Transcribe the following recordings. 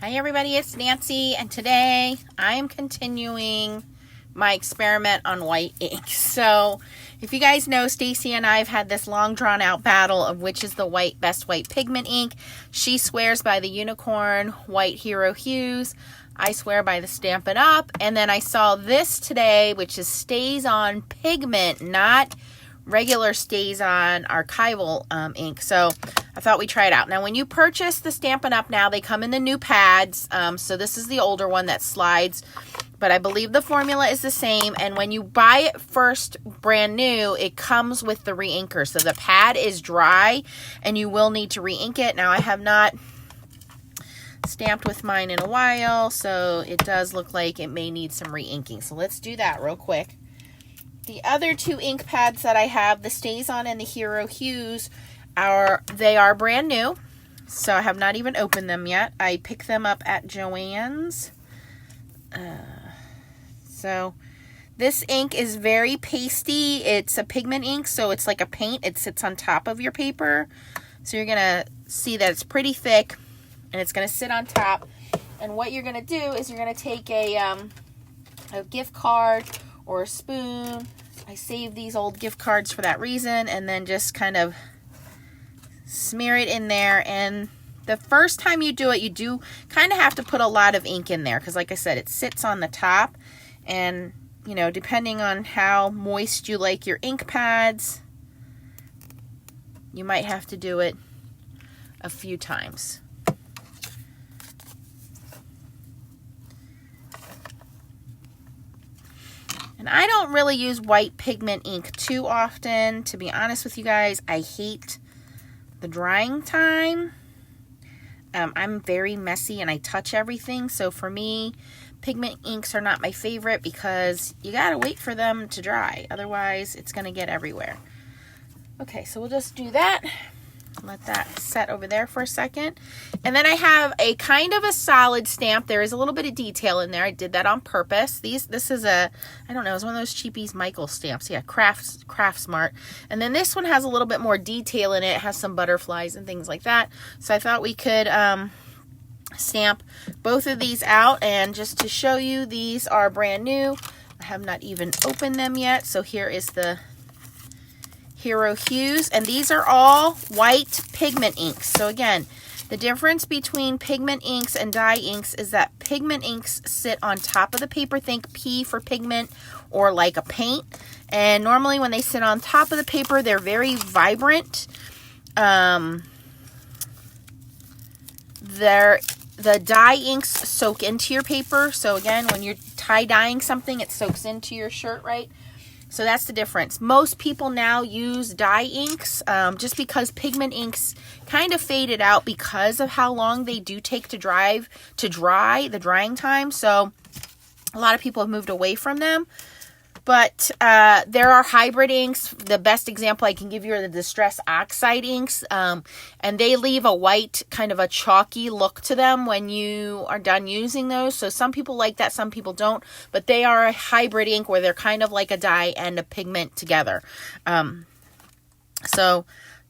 Hi everybody, it's Nancy, and today I am continuing my experiment on white ink. So if you guys know, Stacy and I have had this long drawn out battle of which is the best white pigment ink. She swears by the Unicorn White Hero Hues. I swear by the Stampin' Up. And then I saw this today, which is Stays On Pigment, not regular Stays On archival ink. So I thought we'd try it out. Now, when you purchase the Stampin' Up now, they come in the new pads. So this is the older one that slides, but I believe the formula is the same. And when you buy it first brand new, it comes with the re-inker. So the pad is dry and you will need to re-ink it. Now, I have not stamped with mine in a while, so it does look like it may need some re-inking. So let's do that real quick. The other two ink pads that I have, the Stays On and the Hero Hues, they are brand new, so I have not even opened them yet. I picked them up at Joann's. So this ink is very pasty. It's a pigment ink, so it's like a paint. It sits on top of your paper. So you're going to see that it's pretty thick, and it's going to sit on top. And what you're going to do is you're going to take a gift card or a spoon. I save these old gift cards for that reason, and then just kind of smear it in there. And the first time you do it, you do kind of have to put a lot of ink in there because, like I said, it sits on the top. And, you know, depending on how moist you like your ink pads, you might have to do it a few times. And I don't really use white pigment ink too often. To be honest with you guys, I hate the drying time. I'm very messy and I touch everything. So for me, pigment inks are not my favorite because you gotta wait for them to dry. Otherwise, it's gonna get everywhere. Okay, so we'll just do that. Let that set over there for a second. And then I have a kind of a solid stamp. There is a little bit of detail in there. I did that on purpose. This is I don't know, it's one of those cheapies Michael stamps. Yeah, Craft Smart. And then this one has a little bit more detail in it. It has some butterflies and things like that. So I thought we could stamp both of these out. And just to show you, these are brand new. I have not even opened them yet. So here is the Hero Hues, and these are all white pigment inks. So again, the difference between pigment inks and dye inks is that pigment inks sit on top of the paper. Think P for pigment or like a paint. And normally when they sit on top of the paper, they're very vibrant. The dye inks soak into your paper. So again, when you're tie-dyeing something, it soaks into your shirt, right? So that's the difference. Most people now use dye inks just because pigment inks kind of faded out because of how long they do take to dry, the drying time. So a lot of people have moved away from them. But there are hybrid inks. The best example I can give you are the Distress Oxide inks. And they leave a white, kind of a chalky look to them when you are done using those. So some people like that, some people don't. But they are a hybrid ink where they're kind of like a dye and a pigment together. So,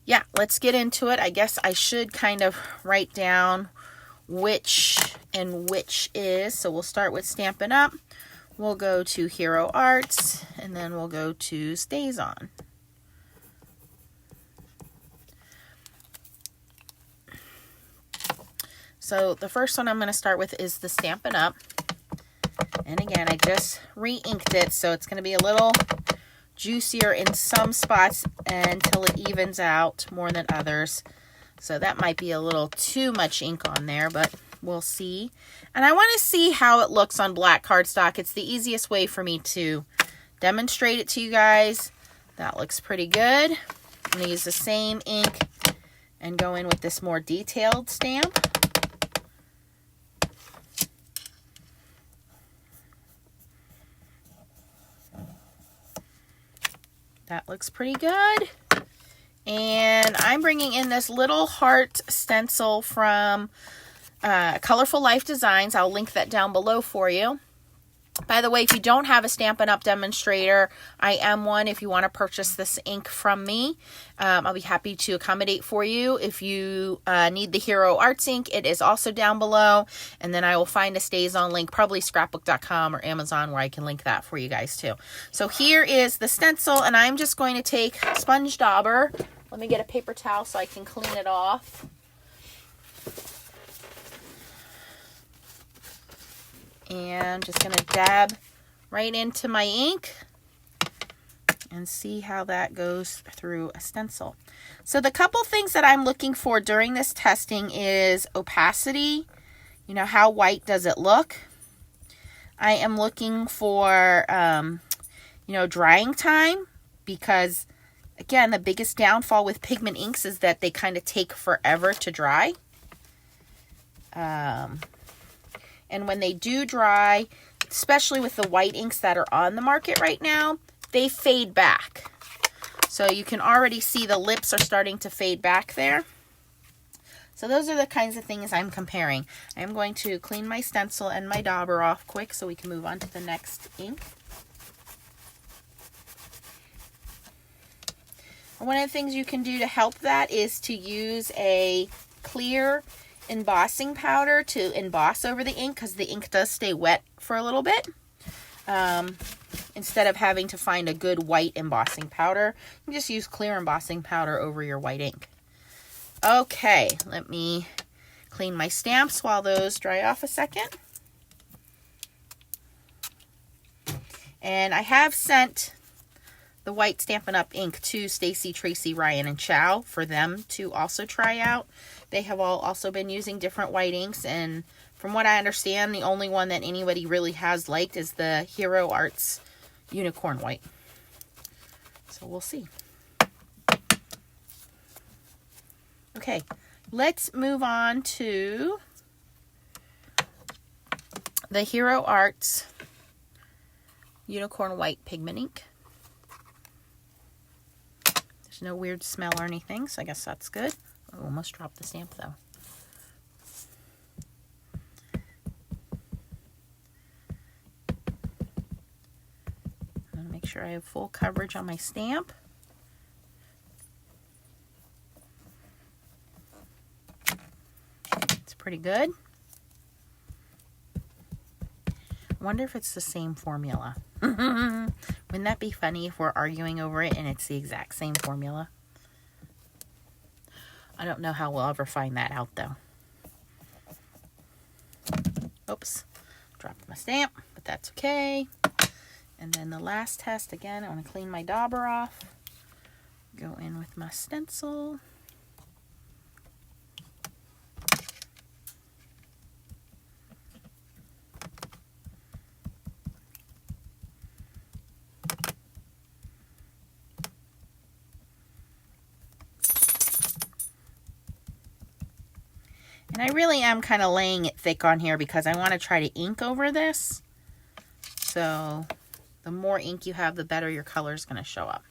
yeah, let's get into it. I guess I should kind of write down which and which is. So we'll start with Stampin' Up. We'll go to Hero Arts, and then we'll go to Stays On. So the first one I'm going to start with is the Stampin' Up. And again, I just re-inked it, so it's going to be a little juicier in some spots until it evens out more than others. So that might be a little too much ink on there, but we'll see. And I want to see how it looks on black cardstock. It's the easiest way for me to demonstrate it to you guys. That looks pretty good. I'm going to use the same ink and go in with this more detailed stamp. That looks pretty good. And I'm bringing in this little heart stencil from Colorful Life Designs. I'll link that down below for you. By the way, if you don't have a Stampin' Up! Demonstrator, I am one. If you want to purchase this ink from me, I'll be happy to accommodate for you. If you need the Hero Arts ink, it is also down below. And then I will find a Stays On link, probably scrapbook.com or Amazon, where I can link that for you guys too. So here is the stencil, and I'm just going to take sponge dauber. Let me get a paper towel so I can clean it off. And just going to dab right into my ink and see how that goes through a stencil. So the couple things that I'm looking for during this testing is opacity. You know, how white does it look? I am looking for, you know, drying time, because, again, the biggest downfall with pigment inks is that they kind of take forever to dry. And when they do dry, especially with the white inks that are on the market right now, they fade back. So you can already see the lips are starting to fade back there. So those are the kinds of things I'm comparing. I'm going to clean my stencil and my dauber off quick so we can move on to the next ink. One of the things you can do to help that is to use a clear embossing powder to emboss over the ink, because the ink does stay wet for a little bit. Instead of having to find a good white embossing powder, you can just use clear embossing powder over your white ink. Okay, let me clean my stamps while those dry off a second. And I have sent the white Stampin' Up! Ink to Stacy, Tracy, Ryan, and Chow for them to also try out. They have all also been using different white inks, and from what I understand, the only one that anybody really has liked is the Hero Arts Unicorn White. So we'll see. Okay, let's move on to the Hero Arts Unicorn White Pigment Ink. There's no weird smell or anything, so I guess that's good. I almost dropped the stamp though. I'm going to make sure I have full coverage on my stamp. It's pretty good. I wonder if it's the same formula. Wouldn't that be funny if we're arguing over it and it's the exact same formula? I don't know how we'll ever find that out, though. Oops. Dropped my stamp, but that's okay. And then the last test, again, I want to clean my dauber off. Go in with my stencil. And I really am kind of laying it thick on here because I want to try to ink over this. So the more ink you have, the better your color is going to show up.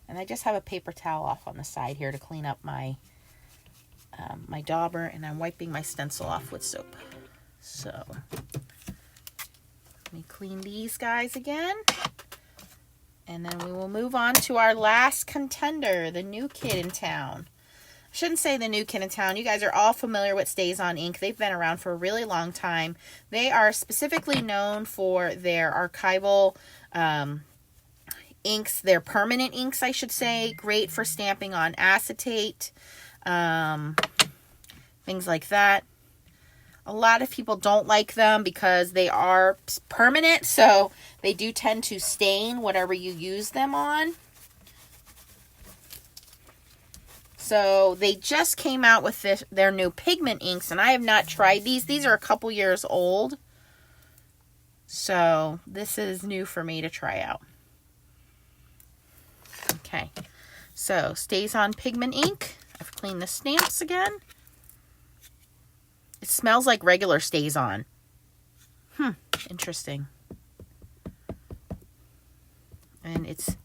And I just have a paper towel off on the side here to clean up my my dauber, and I'm wiping my stencil off with soap. So let me clean these guys again. And then we will move on to our last contender, the new kid in town. I shouldn't say the new kid in town. You guys are all familiar with Stays On Ink. They've been around for a really long time. They are specifically known for their archival inks, their permanent inks, I should say. Great for stamping on acetate, things like that. A lot of people don't like them because they are permanent, so they do tend to stain whatever you use them on. So they just came out with their new pigment inks, and I have not tried these. These are a couple years old. So this is new for me to try out. Okay, so Stays On Pigment Ink. I've cleaned the stamps again. It smells like regular Stays On. Interesting. And it's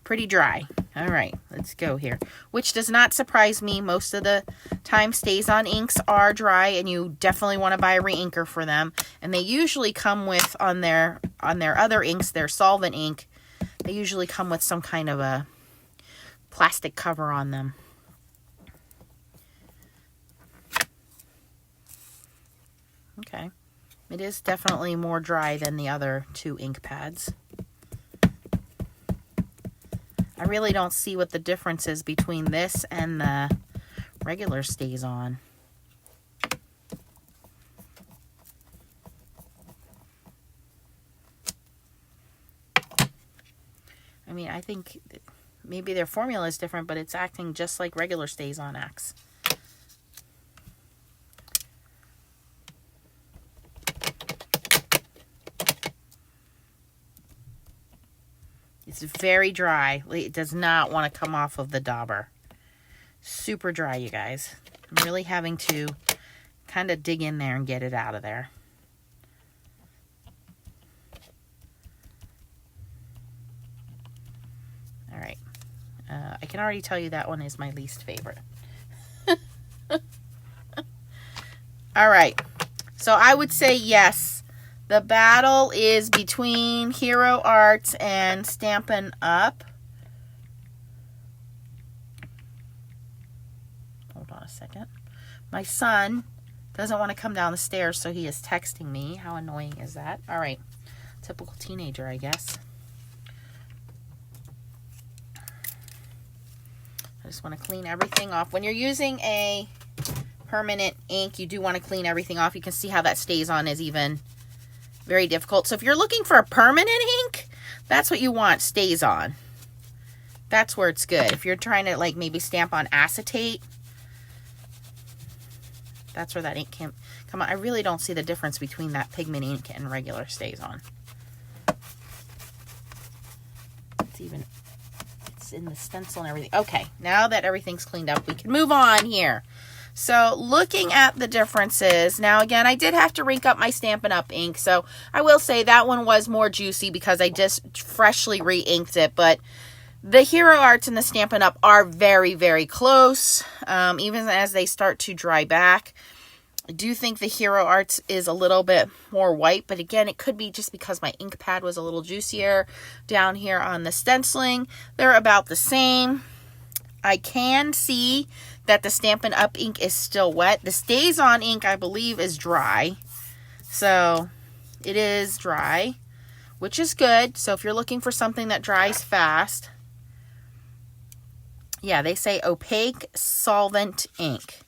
pretty dry. All right, let's go here. Which does not surprise me. Most of the time, Stays-On inks are dry, and you definitely want to buy a re-inker for them. And they usually come with, on their other inks, their solvent ink, they usually come with some kind of a plastic cover on them. Okay. It is definitely more dry than the other two ink pads. I really don't see what the difference is between this and the regular Stays-On. I mean, I think maybe their formula is different, but it's acting just like regular Stays-On acts. It's very dry. It does not want to come off of the dauber. Super dry, you guys. I'm really having to kind of dig in there and get it out of there. All right. I can already tell you that one is my least favorite. All right. So I would say yes. The battle is between Hero Arts and Stampin' Up. Hold on a second. My son doesn't want to come down the stairs, so he is texting me. How annoying is that? All right. Typical teenager, I guess. I just want to clean everything off. When you're using a permanent ink, you do want to clean everything off. You can see how that stays on is even very difficult. So if you're looking for a permanent ink, that's what you want, stays on. That's where it's good. If you're trying to like maybe stamp on acetate, that's where that ink can come on. I really don't see the difference between that pigment ink and regular Stays-On. It's in the stencil and everything. Okay, now that everything's cleaned up, we can move on here. So looking at the differences, now again, I did have to rink up my Stampin' Up ink. So I will say that one was more juicy because I just freshly re-inked it. But the Hero Arts and the Stampin' Up are very, very close. Even as they start to dry back. I do think the Hero Arts is a little bit more white. But again, it could be just because my ink pad was a little juicier down here on the stenciling. They're about the same. I can see that the Stampin' Up ink is still wet. The Stays-On ink, I believe, is dry. So it is dry, which is good. So if you're looking for something that dries fast, yeah, they say Opaque Solvent Ink.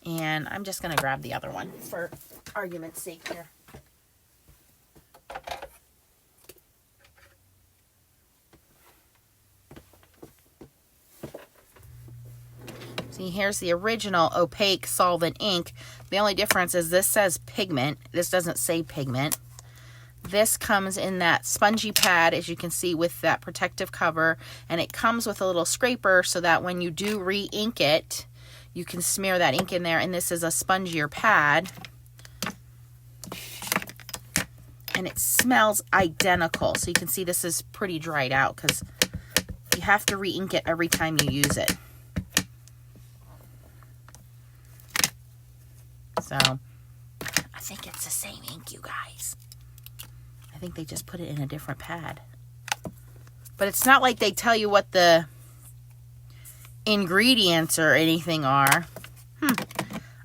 And I'm just going to grab the other one for argument's sake here. See, here's the original Opaque Solvent Ink. The only difference is this says Pigment. This doesn't say Pigment. This comes in that spongy pad, as you can see, with that protective cover. And it comes with a little scraper so that when you do re-ink it, you can smear that ink in there. And this is a spongier pad. And it smells identical. So you can see this is pretty dried out because you have to re-ink it every time you use it. So, I think it's the same ink, you guys. I think they just put it in a different pad. But it's not like they tell you what the ingredients or anything are.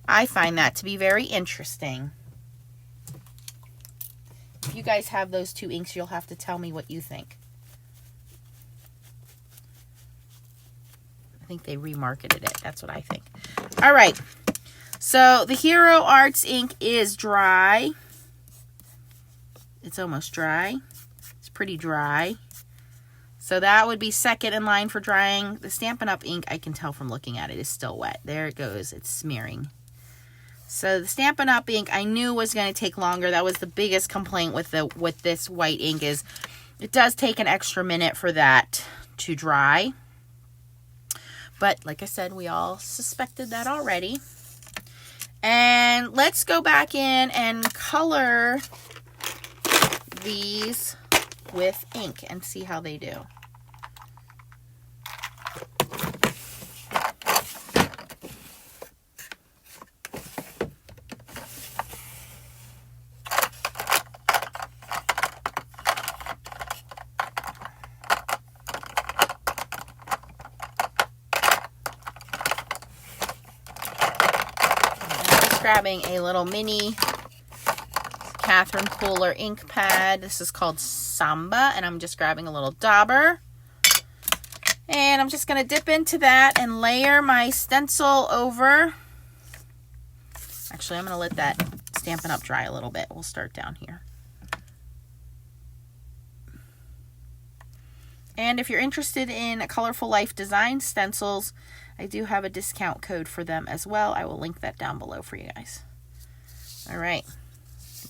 I find that to be very interesting. If you guys have those two inks, you'll have to tell me what you think. I think they remarketed it. That's what I think. All right. So the Hero Arts ink is dry. It's almost dry. It's pretty dry. So that would be second in line for drying. The Stampin' Up ink, I can tell from looking at it, is still wet. There it goes. It's smearing. So the Stampin' Up ink I knew was going to take longer. That was the biggest complaint with this white ink, is it does take an extra minute for that to dry. But like I said, we all suspected that already. And let's go back in and color these with ink and see how they do. grabbing a little mini Catherine Pooler ink pad. This is called Samba, and I'm just grabbing a little dauber. And I'm just going to dip into that and layer my stencil over. Actually, I'm going to let that Stampin' Up! Dry a little bit. We'll start down here. And if you're interested in Colorful Life Design stencils, I do have a discount code for them as well. I will link that down below for you guys. All right.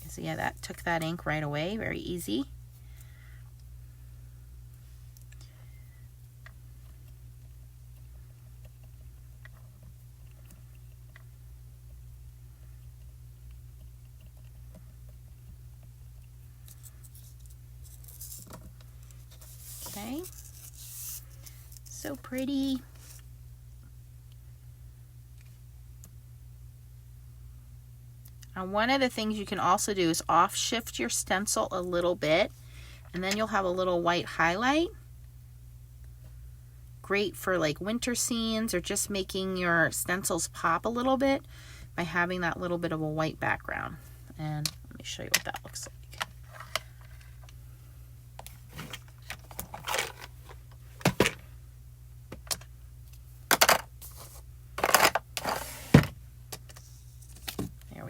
So yeah, that took that ink right away. Very easy. Okay. So pretty. Now, one of the things you can also do is off shift your stencil a little bit, and then you'll have a little white highlight. Great for like winter scenes or just making your stencils pop a little bit by having that little bit of a white background. And let me show you what that looks like.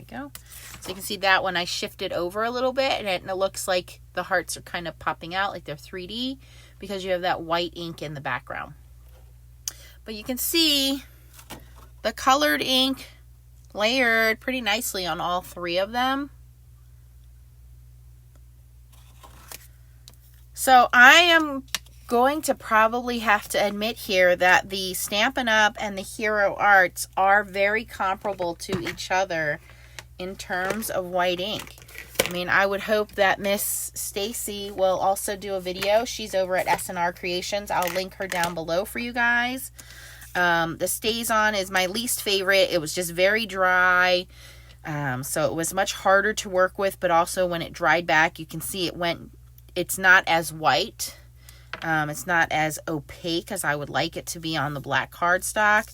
Go. So you can see that when I shifted over a little bit, and it looks like the hearts are kind of popping out like they're 3D because you have that white ink in the background. But you can see the colored ink layered pretty nicely on all three of them. So I am going to probably have to admit here that the Stampin' Up! And the Hero Arts are very comparable to each other in terms of white ink. I mean, I would hope that Miss Stacy will also do a video. She's over at S&R Creations. I'll link her down below for you guys. The Stays On is my least favorite. It was just very dry. So it was much harder to work with, but also when it dried back, you can see it's not as white. It's not as opaque as I would like it to be on the black cardstock.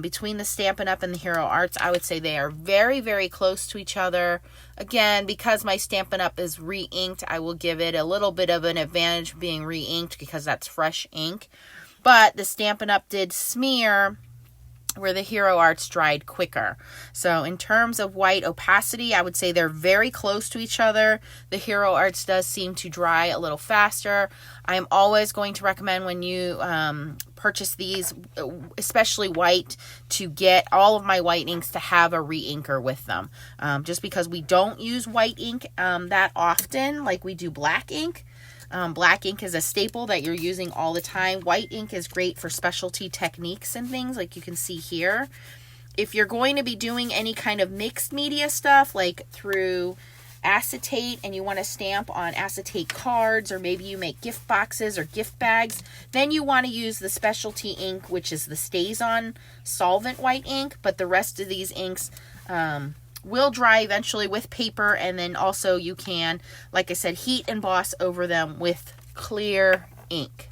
Between the Stampin' Up! And the Hero Arts, I would say they are very, very close to each other. Again, because my Stampin' Up! Is re-inked, I will give it a little bit of an advantage being re-inked because that's fresh ink. But the Stampin' Up! Did smear where the Hero Arts dried quicker. So in terms of white opacity, I would say they're very close to each other. The Hero Arts does seem to dry a little faster. I am always going to recommend when you purchase these, especially white, to get all of my white inks to have a re-inker with them. Just because we don't use white ink that often like we do black ink. Black ink is a staple that you're using all the time. White ink is great for specialty techniques and things like you can see here. If you're going to be doing any kind of mixed media stuff like through acetate and you want to stamp on acetate cards, or maybe you make gift boxes or gift bags, then you want to use the specialty ink, which is the Stays On solvent white ink. But the rest of these inks will dry eventually with paper, and then also you can, like I said, heat emboss over them with clear ink.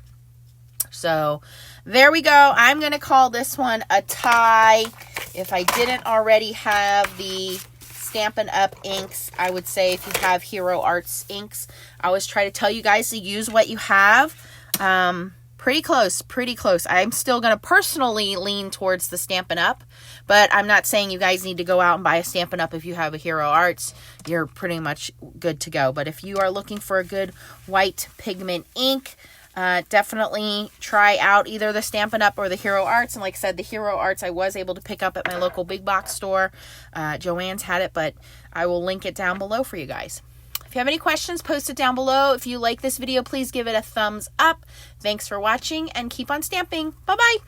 So there we go. I'm going to call this one a tie. If I didn't already have the Stampin' Up! Inks, I would say if you have Hero Arts inks, I always try to tell you guys to use what you have. Pretty close, pretty close. I'm still going to personally lean towards the Stampin' Up!, but I'm not saying you guys need to go out and buy a Stampin' Up! If you have a Hero Arts. You're pretty much good to go. But if you are looking for a good white pigment ink, definitely try out either the Stampin' Up! Or the Hero Arts. And like I said, the Hero Arts I was able to pick up at my local big box store. Joann's had it, but I will link it down below for you guys. If you have any questions, post it down below. If you like this video, please give it a thumbs up. Thanks for watching and keep on stamping. Bye-bye.